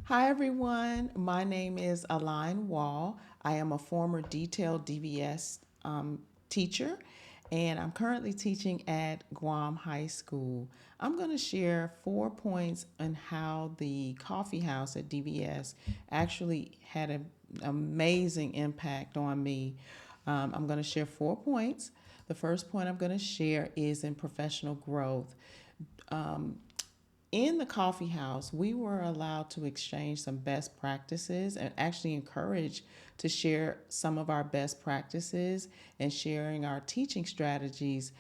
Hi, everyone. My name is Allyn Wall. I am a former detailed DVS teacher, and I'm currently teaching at Guam High School. I'm going to share 4 points on how the coffee house at DVS actually had an amazing impact on me. I'm going to share 4 points. The first point I'm going to share is in professional growth. In the coffee house, we were allowed to exchange some best practices and actually encouraged to share some of our best practices and sharing our teaching strategies,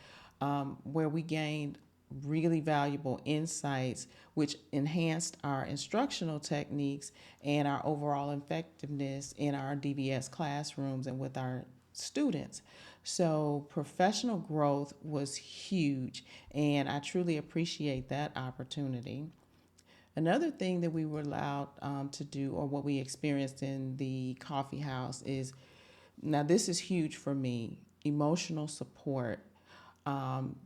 where we gained really valuable insights, which enhanced our instructional techniques and our overall effectiveness in our DVS classrooms and with our students. So, professional growth was huge, and I truly appreciate that opportunity. Another thing that we were allowed to do, or what we experienced in the coffee house, is now this is huge for me, emotional support. Um,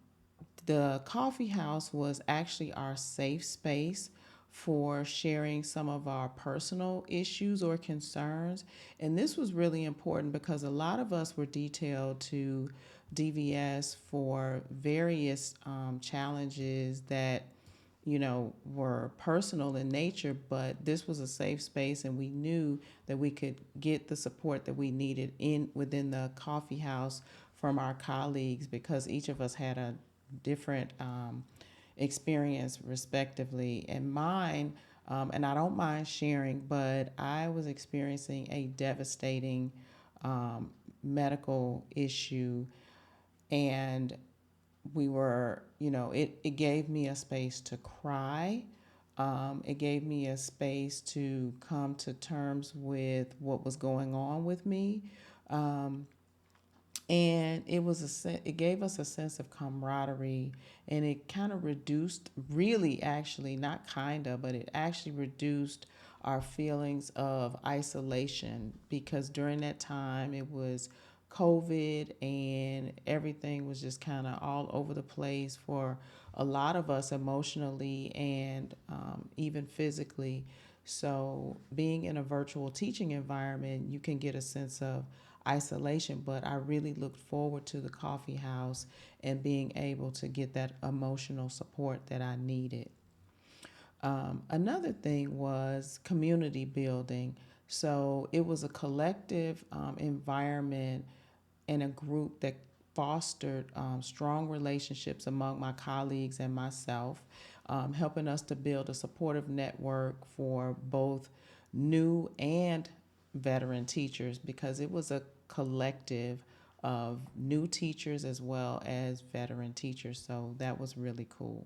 the coffee house was actually our safe space for sharing some of our personal issues or concerns. And this was really important because a lot of us were detailed to DVS for various challenges that were personal in nature, but this was a safe space, and we knew that we could get the support that we needed in within the coffee house from our colleagues, because each of us had a different experience, respectively. And mine, and I don't mind sharing, but I was experiencing a devastating um, medical issue, and it gave me a space to cry. It gave me a space to come to terms with what was going on with me. Um, and it gave us a sense of camaraderie, and it kind of reduced, really, actually, not kind of, but it actually reduced our feelings of isolation, because during that time it was COVID and everything was just kind of all over the place for a lot of us, emotionally and even physically. So, being in a virtual teaching environment, you can get a sense of isolation, but I really looked forward to the coffee house and being able to get that emotional support that I needed. Another thing was community building. So it was a collective environment and a group that fostered strong relationships among my colleagues and myself, helping us to build a supportive network for both new and veteran teachers, because it was a collective of new teachers as well as veteran teachers. So that was really cool.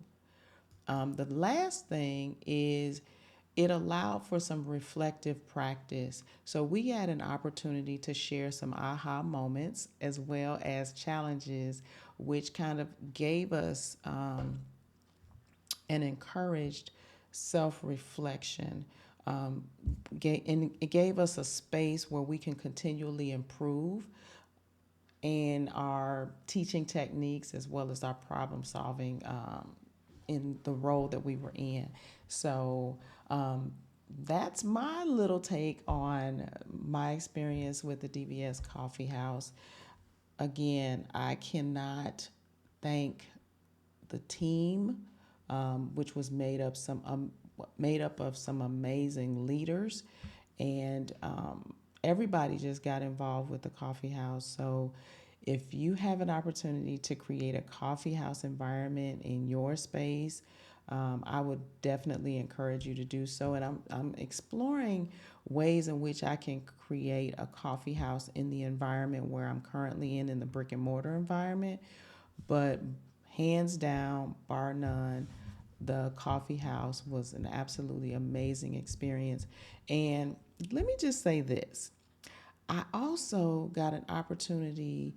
The last thing is it allowed for some reflective practice. So we had an opportunity to share some aha moments as well as challenges, which kind of gave us and encouraged self reflection. And it gave us a space where we can continually improve in our teaching techniques as well as our problem solving in the role that we were in. So um, that's my little take on my experience with the DVS Coffee House. Again, I cannot thank the team, which was made up of some amazing leaders, and everybody just got involved with the coffee house. So, if you have an opportunity to create a coffee house environment in your space, I would definitely encourage you to do so. And I'm exploring ways in which I can create a coffee house in the environment where I'm currently in the brick and mortar environment. But hands down, bar none, the coffee house was an absolutely amazing experience. And let me just say this, I also got an opportunity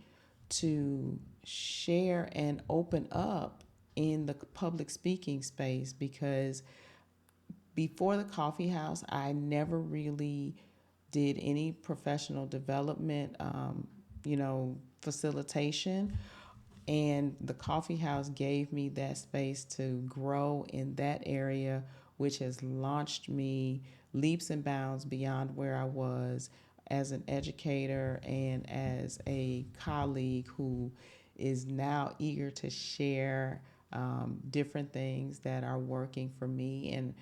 to share and open up in the public speaking space, because before the coffee house, I never really did any professional development, facilitation. And the coffee house gave me that space to grow in that area which has launched me leaps and bounds beyond where I was as an educator and as a colleague who is now eager to share different things that are working for me, and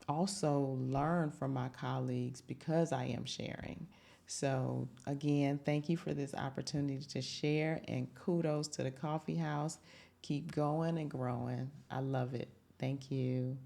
also learn from my colleagues because I am sharing. So, again, thank you for this opportunity to share, and kudos to the coffee house. Keep going and growing. I love it. Thank you.